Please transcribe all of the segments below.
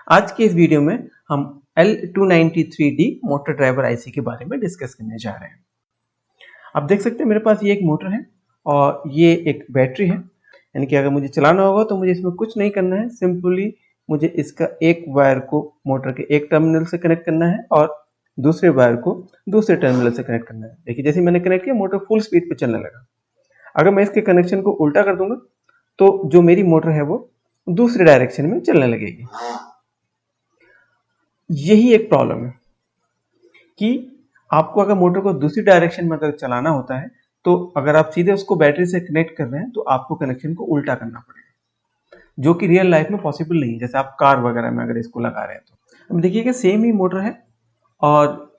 आज के इस वीडियो में हम L293D मोटर ड्राइवर आईसी के बारे में डिस्कस करने जा रहे हैं। आप देख सकते हैं मेरे पास ये एक मोटर है और ये एक बैटरी है, यानी कि अगर मुझे चलाना होगा तो मुझे इसमें कुछ नहीं करना है, सिंपली मुझे इसका एक वायर को मोटर के एक टर्मिनल से कनेक्ट करना है और दूसरे वायर को दूसरे टर्मिनल से कनेक्ट करना है। देखिए जैसे मैंने कनेक्ट किया मोटर फुल स्पीड पे चलने लगा। अगर मैं इसके कनेक्शन को उल्टा कर दूंगा तो जो मेरी मोटर है वो दूसरे डायरेक्शन में चलने लगेगी। यही एक प्रॉब्लम है कि आपको अगर मोटर को दूसरी डायरेक्शन में अगर चलाना होता है तो अगर आप सीधे उसको बैटरी से कनेक्ट कर रहे हैं तो आपको कनेक्शन को उल्टा करना पड़ेगा, जो कि रियल लाइफ में पॉसिबल नहीं है। जैसे आप कार वगैरह में अगर इसको लगा रहे हैं तो अब देखिएगा सेम ही मोटर है और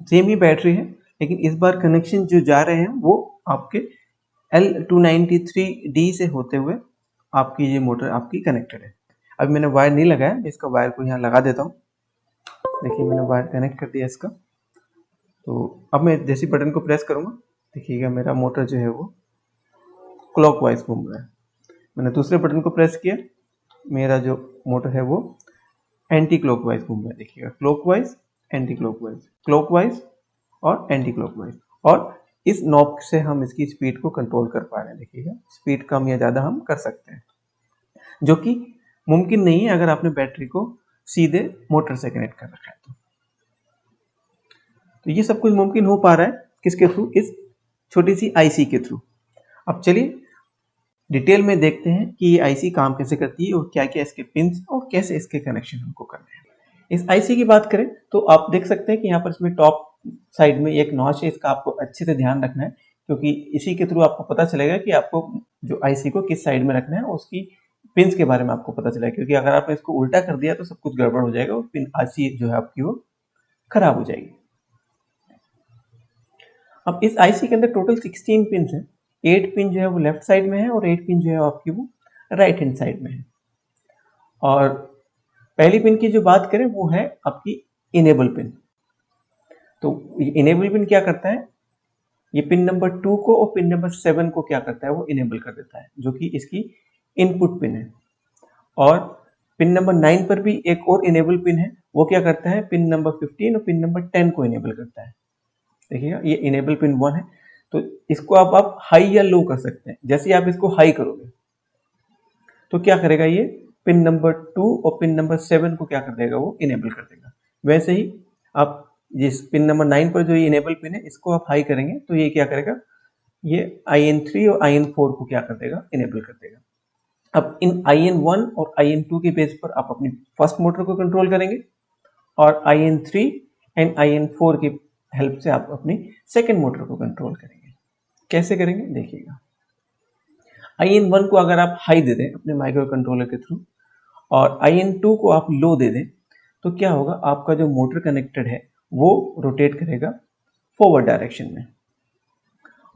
सेम ही बैटरी है, लेकिन इस बार कनेक्शन जो जा रहे हैं वो आपके L293D से होते हुए आपकी ये मोटर आपकी कनेक्टेड है। अभी मैंने वायर नहीं लगाया, मैं इसका वायर को यहाँ लगा देता हूँ। देखिए मैंने वायर कनेक्ट कर दिया इसका। तो अब मैं जैसे बटन को प्रेस करूंगा देखिएगा मेरा मोटर जो है वो क्लॉकवाइज घूम रहा है। मैंने दूसरे बटन को प्रेस किया, मेरा जो मोटर है वो एंटी क्लॉकवाइज घूम रहा है। देखिएगा क्लॉकवाइज, एंटी क्लॉकवाइज, क्लॉकवाइज और एंटी क्लॉकवाइज। और इस नॉब से हम इसकी स्पीड को कंट्रोल कर पा रहे हैं। देखिएगा स्पीड कम या ज़्यादा हम कर सकते हैं, जो कि मुमकिन नहीं है अगर आपने बैटरी को सीधे मोटर से कनेक्ट कर रखा है तो ये सब कुछ मुमकिन हो पा रहा है किसके थ्रू? इस छोटी सी आईसी के थ्रू। अब चलिए डिटेल में देखते हैं कि ये आईसी काम कैसे करती है और क्या क्या इसके पिंस और कैसे इसके कनेक्शन हमको करने हैं। इस आईसी की बात करें तो आप देख सकते हैं कि यहाँ पर इसमें टॉप साइड में एक नॉच है, इसका आपको अच्छे से ध्यान रखना है क्योंकि इसी के थ्रू आपको पता चलेगा कि आपको जो आईसी को किस साइड में रखना है और उसकी पिंस के बारे में आपको पता चलेगा, क्योंकि अगर आपने इसको उल्टा कर दिया तो सब कुछ गड़बड़ हो जाएगा और पिन आईसी जो है आपकी वो खराब हो जाएगी। अब इस आईसी के अंदर टोटल 16 पिन है। 8 पिन जो है वो लेफ्ट साइड में है और 8 पिन जो है आपकी वो राइट हैंड साइड में है। और पहली पिन की जो बात करें वो है आपकी इनेबल पिन। तो इनेबल पिन क्या करता है, ये पिन नंबर 2 को और पिन नंबर 7 को क्या करता है वो इनेबल कर देता है, जो कि इसकी इनपुट पिन है। और पिन नंबर 9 पर भी एक और इनेबल पिन है, वो क्या करता है पिन नंबर 15 और पिन नंबर 10 को इनेबल करता है। देखिएगा ये इनेबल पिन 1 है, तो इसको आप हाई या लो कर सकते हैं। जैसे आप इसको हाई करोगे तो क्या करेगा, ये पिन नंबर 2 और पिन नंबर 7 को क्या कर देगा वो इनेबल कर देगा। वैसे ही आप जिस पिन नंबर 9 पर जो ये इनेबल पिन है इसको आप हाई करेंगे तो ये क्या करेगा, ये IN3 और IN4 को क्या कर देगा, इनेबल कर देगा। अब इन IN1 और IN2 के बेस पर आप अपनी फर्स्ट मोटर को कंट्रोल करेंगे और IN3 एंड IN4 की हेल्प से आप अपनी सेकेंड मोटर को कंट्रोल करेंगे। कैसे करेंगे देखिएगा। IN1 को अगर आप हाई दे दें अपने माइक्रो कंट्रोलर के थ्रू और IN2 को आप लो दे दें तो क्या होगा, आपका जो मोटर कनेक्टेड है वो रोटेट करेगा फॉरवर्ड डायरेक्शन में।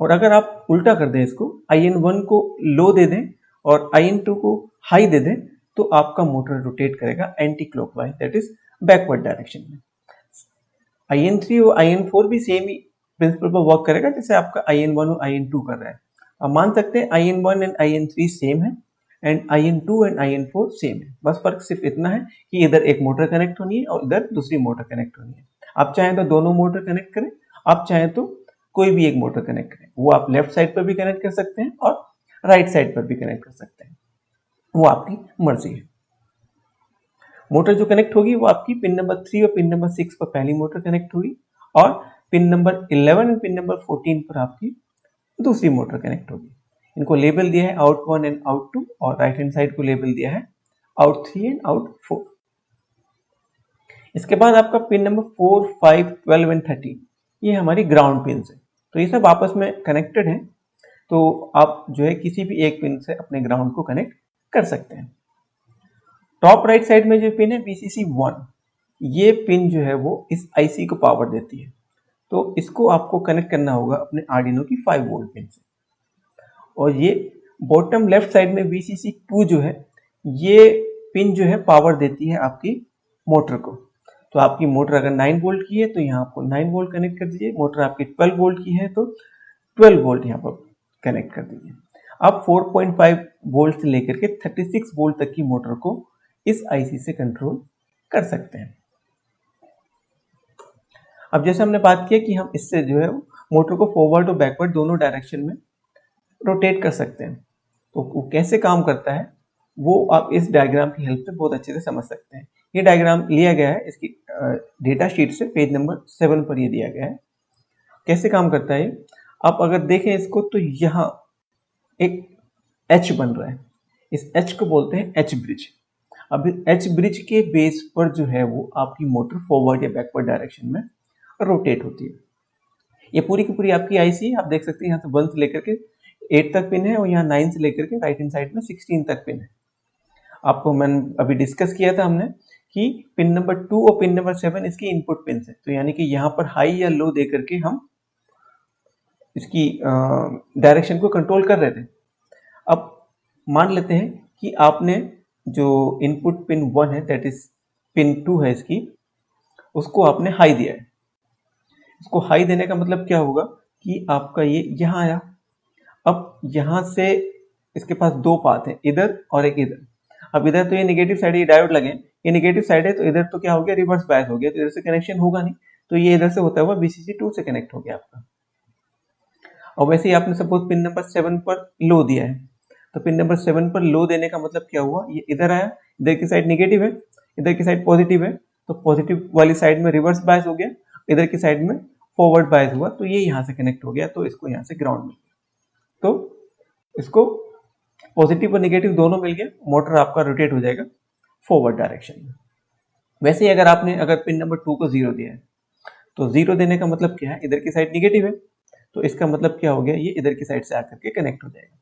और अगर आप उल्टा कर दें, इसको IN1 को लो दे दें और IN2 को हाई दे दें तो आपका मोटर रोटेट करेगा anti clockwise, that is backward direction में। IN3 और IN4 भी सेम ही प्रिंसिपल पर वर्क करेगा जैसे आपका IN1 और IN2 कर रहा है। अब मान सकते हैं IN1 एंड IN3 सेम है and IN2 and IN4 same है। बस फर्क सिर्फ इतना है कि इधर एक मोटर कनेक्ट होनी है और इधर दूसरी मोटर कनेक्ट होनी है। आप चाहें तो दोनों मोटर कनेक्ट करें, आप चाहें तो कोई भी एक मोटर कनेक्ट करें। वो आप लेफ्ट साइड पर भी कनेक्ट कर सकते हैं और राइट साइड पर भी कनेक्ट कर सकते हैं, वो आपकी मर्जी है। मोटर जो कनेक्ट होगी वो आपकी पिन नंबर 3 और पिन नंबर 6 पर पहली मोटर कनेक्ट होगी और पिन नंबर 11 और पिन नंबर 14 पर आपकी दूसरी मोटर कनेक्ट होगी। इनको लेबल दिया है आउट 1 एंड आउट 2 और राइट हैंड साइड को लेबल दिया है आउट 3 एंड आउट 4। इसके बाद आपका पिन नंबर 4, 5, 12 एंड 13 ये हमारी ग्राउंड पिन है। तो ये सब आपस में कनेक्टेड है, तो आप जो है किसी भी एक पिन से अपने ग्राउंड को कनेक्ट कर सकते हैं। टॉप राइट साइड में जो पिन है VCC1, ये पिन जो है वो इस आईसी को पावर देती है, तो इसको आपको कनेक्ट करना होगा अपने आर्डिनो की 5 वोल्ट पिन से। और ये बॉटम लेफ्ट साइड में VCC2 जो है, ये पिन जो है पावर देती है आपकी मोटर को। तो आपकी मोटर अगर 9 वोल्ट की है तो यहाँ आपको 9 वोल्ट कनेक्ट कर दीजिए, मोटर आपकी 12 वोल्ट की है तो 12 वोल्ट यहाँ पर कनेक्ट कर दीजिए। अब 4.5 वोल्ट से लेकर के 36 वोल्ट तक की मोटर को इस आईसी से कंट्रोल कर सकते हैं। अब जैसे हमने बात किया कि हम इससे जो है मोटर को फॉरवर्ड और बैकवर्ड दोनों डायरेक्शन में रोटेट कर सकते हैं। तो वो कैसे काम करता है वो आप इस डायग्राम की हेल्प से बहुत अच्छे से समझ सकते हैं। ये डायग्राम लिया गया है इसकी डेटा शीट से, पेज नंबर 7 पर ये दिया गया है। कैसे काम करता है, आप अगर देखें इसको तो यहाँ एक एच बन रहा है, इस एच को बोलते हैं एच ब्रिज। अब एच ब्रिज के बेस पर जो है वो आपकी मोटर फॉरवर्ड या बैकवर्ड डायरेक्शन में रोटेट होती है। ये पूरी की पूरी आपकी आईसी आप देख सकते हैं, यहाँ से 1 से लेकर के 8 तक पिन है और यहाँ 9 से लेकर के राइट हैंड साइड में 16 तक पिन है। आपको मैंने अभी डिस्कस किया था हमने कि पिन नंबर 2 और पिन नंबर 7 इसकी इनपुट पिन है, तो यानी कि यहाँ पर हाई या लो दे करके हम इसकी डायरेक्शन को कंट्रोल कर रहे थे। अब मान लेते हैं कि आपने जो इनपुट पिन 1 है दैट इज पिन 2 है इसकी, उसको आपने हाई दिया है। इसको हाई देने का मतलब क्या होगा कि आपका ये यहाँ आया। अब यहाँ से इसके पास दो पाथ है, इधर और एक इधर। अब इधर तो ये नेगेटिव साइड, ये डायोड लगे, ये नेगेटिव साइड है, तो इधर तो क्या हो गया, रिवर्स बायस हो गया, तो इधर से कनेक्शन होगा नहीं, तो ये इधर से होता हुआ VCC2 से कनेक्ट हो गया आपका। और वैसे ही आपने सपोज पिन नंबर 7 पर लो दिया है, तो पिन नंबर 7 पर लो देने का मतलब क्या हुआ, ये इधर आया, इधर की साइड नेगेटिव है, इधर की साइड पॉजिटिव है, तो पॉजिटिव वाली साइड में रिवर्स बायस हो गया, इधर की साइड में फॉरवर्ड बायस हुआ, तो ये यहाँ से कनेक्ट हो गया, तो इसको यहाँ से ग्राउंड मिल गया। तो इसको पॉजिटिव और नेगेटिव दोनों मिल गया, मोटर आपका रोटेट हो जाएगा फॉरवर्ड डायरेक्शन में। वैसे ही अगर पिन नंबर 2 को 0 दिया है, तो 0 देने का मतलब क्या है, इधर की साइड नेगेटिव है, तो इसका मतलब क्या हो गया, ये इधर की साइड से आकर के कनेक्ट हो जाएगा।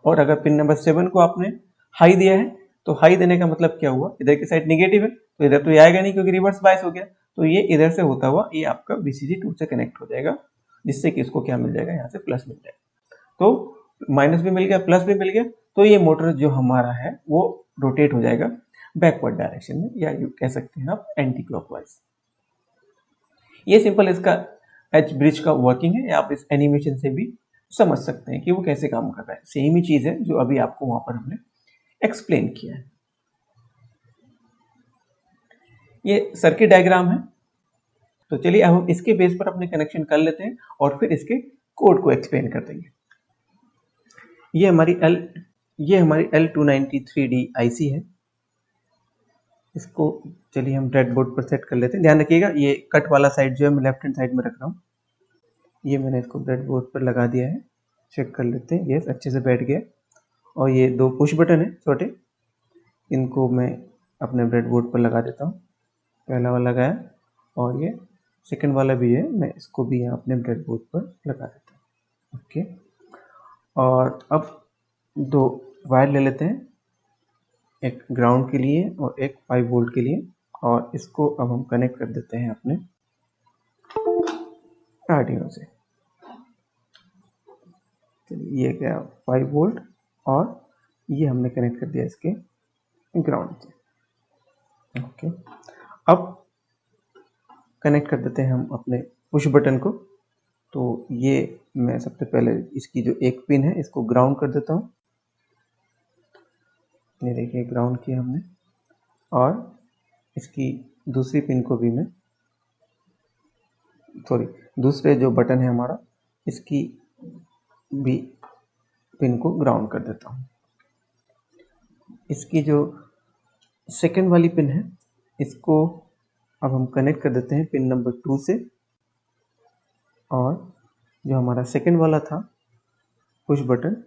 और अगर पिन नंबर 7 को आपने हाई दिया है, तो हाई देने का मतलब क्या हुआ, इधर की साइड नेगेटिव है, तो इधर तो ये आएगा नहीं क्योंकि रिवर्स बायस हो गया, तो ये इधर से होता हुआ ये आपका VCC2 से कनेक्ट हो जाएगा, जिससे कि इसको क्या मिल जाएगा, यहाँ से प्लस मिल जाएगा। तो माइनस भी मिल गया, प्लस भी मिल गया, तो ये मोटर जो हमारा है वो रोटेट हो जाएगा बैकवर्ड डायरेक्शन में, या यू कह सकते हैं आप एंटी क्लॉकवाइज। ये सिंपल इसका एच ब्रिज का वर्किंग है, या आप इस एनिमेशन से भी समझ सकते हैं कि वो कैसे काम कर रहा है। सेम ही चीज है जो अभी आपको वहां पर हमने एक्सप्लेन किया है। ये सर्किट डायग्राम है, तो चलिए अब हम इसके बेस पर अपने कनेक्शन कर लेते हैं और फिर इसके कोड को एक्सप्लेन कर देंगे। ये हमारी L293D IC है। इसको चलिए हम ब्रेडबोर्ड पर सेट कर लेते हैं। ध्यान रखिएगा ये कट वाला साइड जो है मैं लेफ्ट हैंड साइड में रख रहा हूँ। ये मैंने इसको ब्रेडबोर्ड पर लगा दिया है, चेक कर लेते हैं। यस, अच्छे से बैठ गया। और ये दो पुश बटन है छोटे, इनको मैं अपने ब्रेडबोर्ड पर लगा देता हूँ। पहला वाला लगाया और ये सेकंड वाला भी है, मैं इसको भी यहाँ अपने ब्रेडबोर्ड पर लगा देता हूँ। ओके, और अब दो वायर ले लेते हैं, एक ग्राउंड के लिए और एक 5 वोल्ट के लिए, और इसको अब हम कनेक्ट कर देते हैं अपने आर्डिनो से। ये गया 5 वोल्ट और ये हमने कनेक्ट कर दिया इसके ग्राउंड से। ओके, अब कनेक्ट कर देते हैं हम अपने पुश बटन को। तो ये मैं सबसे पहले इसकी जो एक पिन है इसको ग्राउंड कर देता हूँ। ये देखिए ग्राउंड किया हमने, और इसकी दूसरी पिन को भी मैं दूसरे जो बटन है हमारा, इसकी भी पिन को ग्राउंड कर देता हूँ। इसकी जो सेकंड वाली पिन है इसको अब हम कनेक्ट कर देते हैं पिन नंबर 2 से, और जो हमारा सेकंड वाला था पुश बटन,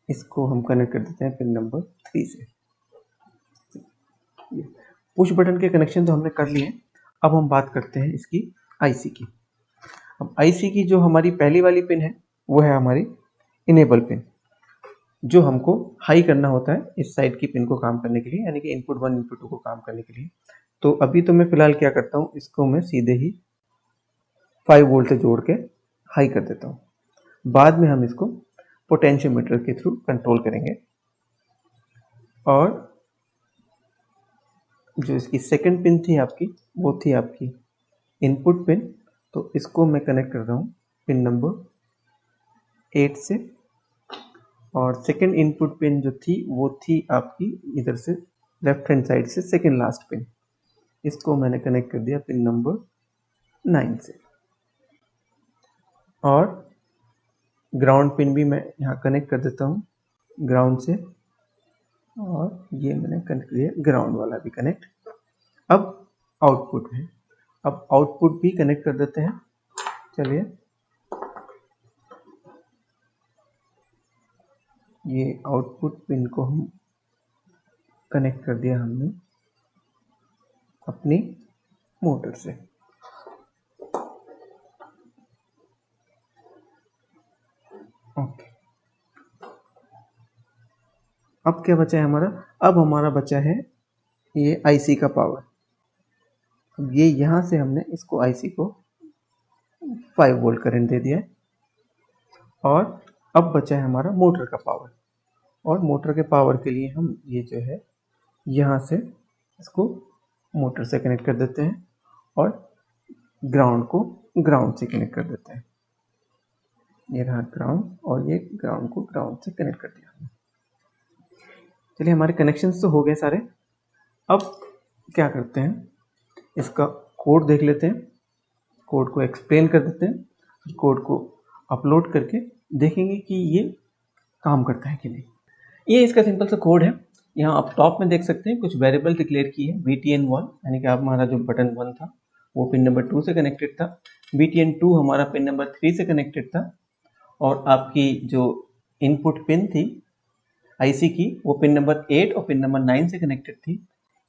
इसको हम कनेक्ट कर देते हैं पिन नंबर 3 से। पुश बटन के कनेक्शन तो हमने कर लिए। अब हम बात करते हैं इसकी आईसी की। अब आईसी की जो हमारी पहली वाली पिन है वो है हमारी इनेबल पिन, जो हमको हाई करना होता है इस साइड की पिन को काम करने के लिए, यानी कि इनपुट 1 इनपुट 2 को काम करने के लिए। तो अभी तो मैं फिलहाल क्या करता हूँ, इसको मैं सीधे ही 5 वोल्ट से जोड़ के हाई कर देता हूँ। बाद में हम इसको पोटेंशियोमीटर के थ्रू कंट्रोल करेंगे। और जो इसकी सेकंड पिन थी आपकी, वो थी आपकी इनपुट पिन, तो इसको मैं कनेक्ट कर रहा हूँ पिन नंबर 8 से, और सेकंड इनपुट पिन जो थी वो थी आपकी इधर से लेफ्ट हैंड साइड से सेकेंड लास्ट पिन, इसको मैंने कनेक्ट कर दिया पिन नंबर 9 से। और ग्राउंड पिन भी मैं यहाँ कनेक्ट कर देता हूँ ग्राउंड से, और ये मैंने कनेक्ट किया ग्राउंड वाला भी कनेक्ट। अब आउटपुट है, अब आउटपुट भी कनेक्ट कर देते हैं। चलिए, ये आउटपुट पिन को हम कनेक्ट कर दिया हमने अपनी मोटर से। ओके, अब क्या बचा है हमारा? अब हमारा बचा है ये आईसी का पावर। अब ये यहाँ से हमने इसको आईसी को 5 वोल्ट करंट दे दिया है, और अब बचा है हमारा मोटर का पावर। और मोटर के पावर के लिए हम ये जो है यहाँ से इसको मोटर से कनेक्ट कर देते हैं, और ग्राउंड को ग्राउंड से कनेक्ट कर देते हैं। ये रहा ग्राउंड, और ये ग्राउंड को ग्राउंड से कनेक्ट कर दिया हमने। चलिए, हमारे कनेक्शंस तो हो गए सारे। अब क्या करते हैं, इसका कोड देख लेते हैं, कोड को एक्सप्लेन कर देते हैं, कोड को अपलोड करके देखेंगे कि ये काम करता है कि नहीं। ये इसका सिंपल सा कोड है। यहाँ आप टॉप में देख सकते हैं कुछ वेरिएबल डिक्लेयर की है। VTN1 यानी कि हमारा जो बटन 1 था वो पिन नंबर 2 से कनेक्टेड था, VTN2 हमारा पिन नंबर 3 से कनेक्टेड था, और आपकी जो इनपुट पिन थी आईसी की वो पिन नंबर 8 और पिन नंबर 9 से कनेक्टेड थी।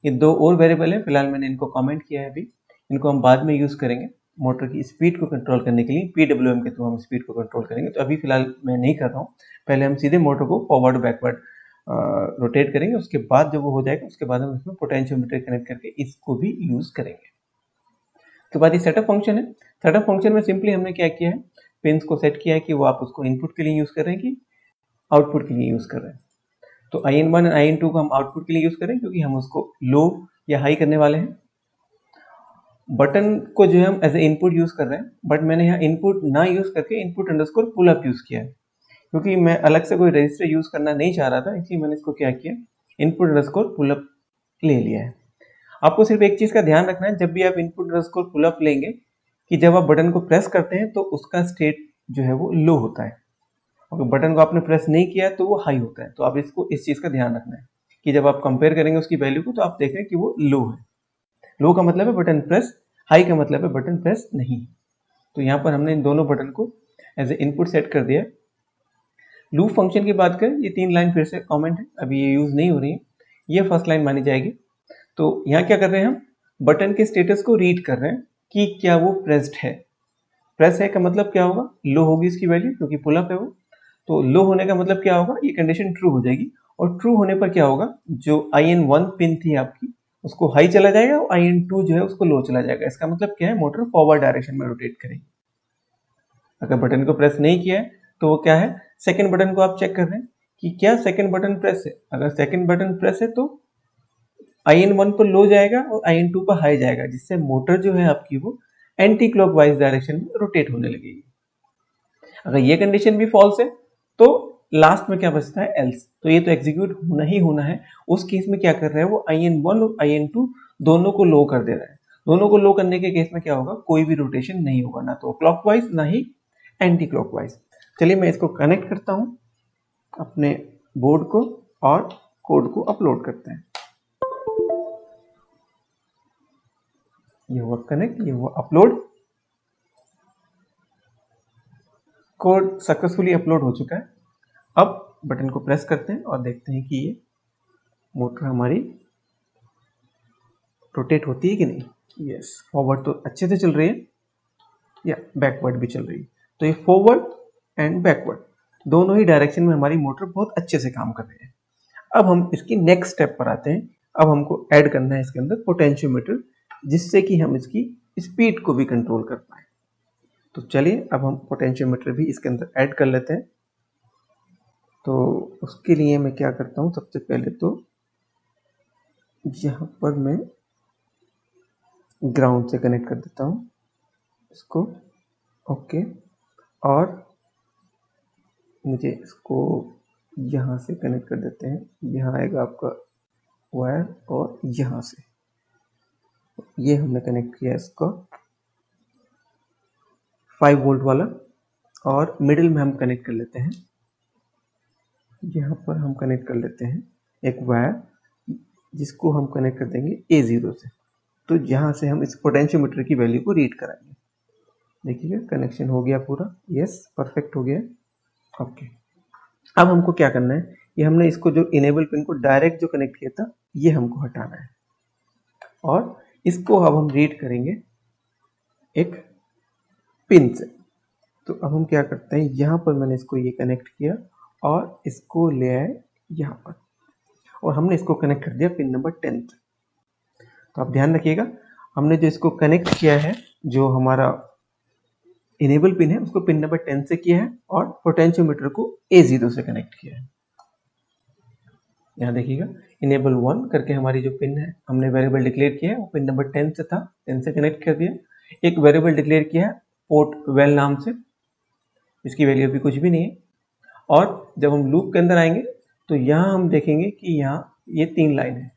ये 2 और वेरिएबल है, फिलहाल मैंने इनको कमेंट किया है अभी, इनको हम बाद में यूज़ करेंगे मोटर की स्पीड को कंट्रोल करने के लिए। PWM के थ्रू हम स्पीड को कंट्रोल करेंगे, तो अभी फिलहाल मैं नहीं कर रहा हूँ। पहले हम सीधे मोटर को फॉरवर्ड बैकवर्ड रोटेट करेंगे, उसके बाद जब वो हो जाएगा उसके बाद हम इसमें पोटेंशियोमीटर कनेक्ट करके इसको भी यूज़ करेंगे। तो बाद ये सेटअप फंक्शन है। सेटअप फंक्शन में सिंपली हमने क्या किया है, पिन्स को सेट किया है कि वो आप उसको इनपुट के लिए यूज़ कर रहे हैं कि आउटपुट के लिए यूज़ कर रहे हैं। तो IN1 और IN2 को हम आउटपुट के लिए यूज़ करें क्योंकि हम उसको लो या हाई करने वाले हैं। बटन को जो है हम एज ए इनपुट यूज़ कर रहे हैं, बट मैंने यहाँ इनपुट ना यूज़ करके input underscore pull up use किया है, क्योंकि मैं अलग से कोई रजिस्टर यूज़ करना नहीं चाह रहा था, इसलिए मैंने इसको क्या किया, इनपुट अंडरस्कोर पुल अप ले लिया है। आपको सिर्फ एक चीज़ का ध्यान रखना है, जब भी आप इनपुट अंडरस्कोर पुल अप लेंगे, कि जब आप बटन को प्रेस करते हैं तो उसका स्टेट जो है वो लो होता है, और बटन को आपने प्रेस नहीं किया तो वो हाई होता है। तो आप इसको इस चीज़ का ध्यान रखना है कि जब आप कंपेयर करेंगे उसकी वैल्यू को तो आप देख रहे हैं कि वो लो है। लो का मतलब है बटन प्रेस, हाई का मतलब है बटन प्रेस नहीं। तो यहाँ पर हमने इन दोनों बटन को एज ए इनपुट सेट कर दिया। लूप फंक्शन की बात करें, ये 3 लाइन फिर से कमेंट है, अभी ये यूज़ नहीं हो रही है, ये फर्स्ट लाइन मानी जाएगी। तो यहाँ क्या कर रहे हैं, हम बटन के स्टेटस को रीड कर रहे हैं कि क्या वो प्रेस्ड है। प्रेस है का मतलब क्या होगा, लो होगी इसकी वैल्यू क्योंकि पुल अप है वो। तो लो होने का मतलब क्या होगा, ये कंडीशन ट्रू हो जाएगी, और ट्रू होने पर क्या होगा, जो IN1 पिन थी आपकी उसको हाई चला जाएगा और IN2 जो है उसको लो चला जाएगा। इसका मतलब क्या है, मोटर फॉरवर्ड डायरेक्शन में रोटेट करेगी। अगर बटन को प्रेस नहीं किया है तो वो क्या है, सेकंड बटन को आप चेक कर रहे हैं कि क्या सेकंड बटन प्रेस है। अगर सेकंड बटन प्रेस है तो IN1 पर लो जाएगा और IN2 पर हाई जाएगा, जिससे मोटर जो है आपकी वो एंटी क्लॉकवाइज डायरेक्शन में रोटेट होने लगेगी। अगर ये कंडीशन भी फॉल्स है तो लास्ट में क्या बचता है, एल्स। तो ये तो एग्जीक्यूट होना ही होना है। उस केस में क्या कर रहा है वो, IN1 और IN2 दोनों को लो कर दे रहा है। दोनों को लो करने के केस में क्या होगा, कोई भी रोटेशन नहीं होगा, ना तो क्लॉकवाइज ना ही एंटी क्लॉकवाइज। चलिए मैं इसको कनेक्ट करता हूं अपने बोर्ड को और कोड को अपलोड करते हैं। ये हुआ कनेक्ट, ये हुआ अपलोड, कोड सक्सेसफुली अपलोड हो चुका है। अब बटन को प्रेस करते हैं और देखते हैं कि ये मोटर हमारी रोटेट होती है कि नहीं। यस, फॉरवर्ड तो अच्छे से चल रही है, या बैकवर्ड भी चल रही है। तो ये फॉरवर्ड एंड बैकवर्ड दोनों ही डायरेक्शन में हमारी मोटर बहुत अच्छे से काम कर रही है। अब हम इसकी नेक्स्ट स्टेप पर आते हैं। अब हमको ऐड करना है इसके अंदर पोटेंशियोमीटर, जिससे कि हम इसकी स्पीड को भी कंट्रोल कर पाए। तो चलिए अब हम पोटेंशियोमीटर भी इसके अंदर ऐड कर लेते हैं। तो उसके लिए मैं क्या करता हूँ, सबसे पहले तो यहाँ पर मैं ग्राउंड से कनेक्ट कर देता हूँ इसको। ओके, और मुझे इसको यहाँ से कनेक्ट कर देते हैं। यहाँ आएगा आपका वायर और यहाँ से ये हमने कनेक्ट किया इसको 5 वोल्ट वाला, और मिडिल में हम कनेक्ट कर लेते हैं, यहाँ पर हम कनेक्ट कर लेते हैं एक वायर जिसको हम कनेक्ट कर देंगे A0 से। तो यहाँ से हम इस पोटेंशियोमीटर की वैल्यू को रीड कराएंगे। देखिएगा कनेक्शन हो गया पूरा, यस परफेक्ट हो गया। ओके, अब हमको क्या करना है, ये हमने इसको जो इनेबल पिन को डायरेक्ट जो कनेक्ट किया था ये हमको हटाना है, और इसको अब हम रीड करेंगे एक पिन से। तो अब हम क्या करते हैं, यहाँ पर मैंने इसको ये कनेक्ट किया और इसको ले आए यहाँ पर, और हमने इसको कनेक्ट कर दिया पिन नंबर 10 से। तो आप ध्यान रखिएगा, हमने जो इसको कनेक्ट किया है, जो हमारा इनेबल पिन है उसको पिन नंबर 10 से किया है, और पोटेंशियोमीटर को A0 से कनेक्ट किया है। यहाँ देखिएगा इनेबल 1 करके हमारी जो पिन है हमने वेरिएबल डिक्लेयर किया है वो पिन नंबर 10 से था, 10 से कनेक्ट कर दिया। एक वेरिएबल डिक्लेयर किया है पोर्ट वेल नाम से, इसकी वैल्यू अभी कुछ भी नहीं है। और जब हम लूप के अंदर आएंगे तो यहाँ हम देखेंगे कि यहाँ ये 3 लाइन है।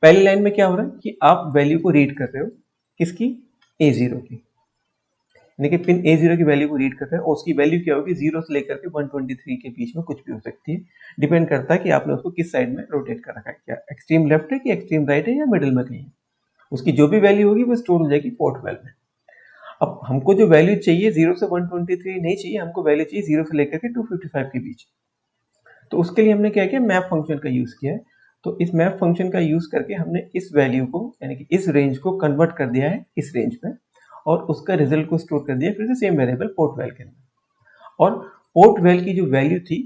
पहली लाइन में क्या हो रहा है कि आप वैल्यू को रीड कर रहे हो, किसकी, A0 की, यानी कि पिन A0 की वैल्यू को रीड कर रहे हैं, और उसकी वैल्यू क्या होगी 0 से लेकर के 123 के बीच में कुछ भी हो सकती है। डिपेंड करता है कि आपने उसको किस साइड में रोटेट कर रखा है, क्या एक्सट्रीम लेफ्ट है कि एक्सट्रीम राइट है या मिडिल में कहीं है। उसकी जो भी वैल्यू होगी वो स्टोर हो जाएगी पोर्ट वेल में। अब हमको जो वैल्यू चाहिए 0 से 123 नहीं चाहिए, हमको वैल्यू चाहिए 0 से लेकर के 255 के बीच। तो उसके लिए हमने क्या किया, मैप फंक्शन का यूज किया है। तो इस मैप फंक्शन का यूज करके हमने इस वैल्यू को यानी कि इस रेंज को कन्वर्ट कर दिया है इस रेंज में, और उसका रिजल्ट को स्टोर कर दिया फिर से सेम वेरिएबल पोर्ट वेल के अंदर। और पोर्ट वेल की जो वैल्यू थी,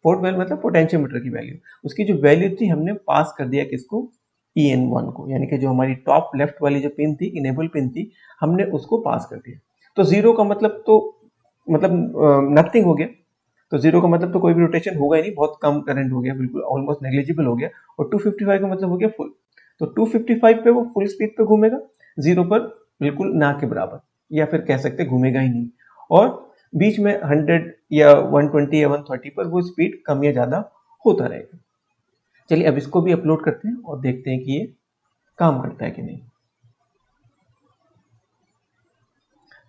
पोर्ट वेल मतलब पोटेंशियोमीटर की वैल्यू, उसकी जो वैल्यू थी हमने पास कर दिया किसको, EN1 को, यानी कि जो हमारी टॉप लेफ्ट वाली जो पिन थी, इनेबल पिन थी, हमने उसको पास कर दिया। तो जीरो का मतलब तो नथिंग हो गया। तो जीरो का मतलब तो कोई भी रोटेशन होगा ही नहीं, बहुत कम करंट हो गया, बिल्कुल ऑलमोस्ट नेग्लिजिबल हो गया। और 255 का मतलब हो गया फुल। तो 255 पे वो फुल स्पीड पे घूमेगा, जीरो पर बिल्कुल ना के बराबर, या फिर कह सकते घूमेगा ही नहीं। और बीच में 100 या 120 या 130 पर वो स्पीड कम या ज्यादा होता रहेगा। चलिए अब इसको भी अपलोड करते हैं और देखते हैं कि ये काम करता है कि नहीं।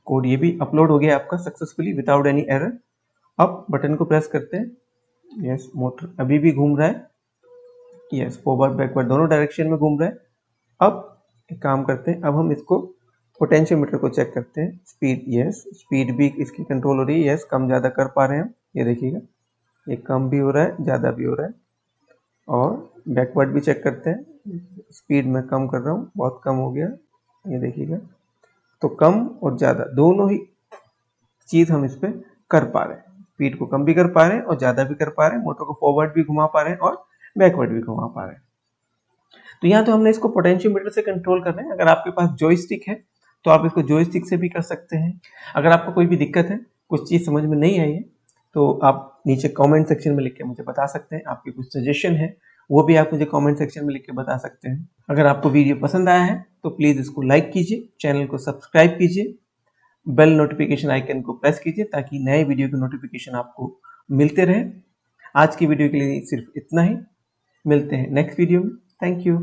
कोड ये भी अपलोड हो गया आपका सक्सेसफुली विदाउट एनी एरर। अब बटन को प्रेस करते हैं, यस मोटर अभी भी घूम रहा है, यस फॉरवर्ड बैकवर्ड दोनों डायरेक्शन में घूम रहा है। अब एक काम करते हैं, अब हम इसको पोटेंशियोमीटर को चेक करते हैं, स्पीड, यस स्पीड भी इसकी कंट्रोल हो रही है, यस कम ज़्यादा कर पा रहे हैं हम, ये देखिएगा ये कम भी हो रहा है ज़्यादा भी हो रहा है। और बैकवर्ड भी चेक करते हैं, स्पीड में कम कर रहा हूँ, बहुत कम हो गया, ये देखिएगा। तो कम और ज़्यादा दोनों ही चीज़ हम इस पर कर पा रहे हैं, स्पीड को कम भी कर पा रहे हैं और ज़्यादा भी कर पा रहे हैं, मोटर को फॉरवर्ड भी घुमा पा रहे हैं और बैकवर्ड भी घुमा पा रहे हैं। तो यहाँ तो हमने इसको पोटेंशियोमीटर से कंट्रोल कर रहे हैं। अगर आपके पास जॉयस्टिक है तो आप इसको जॉयस्टिक से भी कर सकते हैं। अगर आपको कोई भी दिक्कत है, कुछ चीज़ समझ में नहीं आई है, तो आप नीचे कमेंट सेक्शन में लिख के मुझे बता सकते हैं। आपके कुछ सजेशन है वो भी आप मुझे कमेंट सेक्शन में लिख के बता सकते हैं। अगर आपको वीडियो पसंद आया है तो प्लीज़ इसको लाइक कीजिए, चैनल को सब्सक्राइब कीजिए, बेल नोटिफिकेशन आइकन को प्रेस कीजिए ताकि नए वीडियो के नोटिफिकेशन आपको मिलते रहे। आज की वीडियो के लिए सिर्फ इतना ही, मिलते हैं नेक्स्ट वीडियो में। Thank you.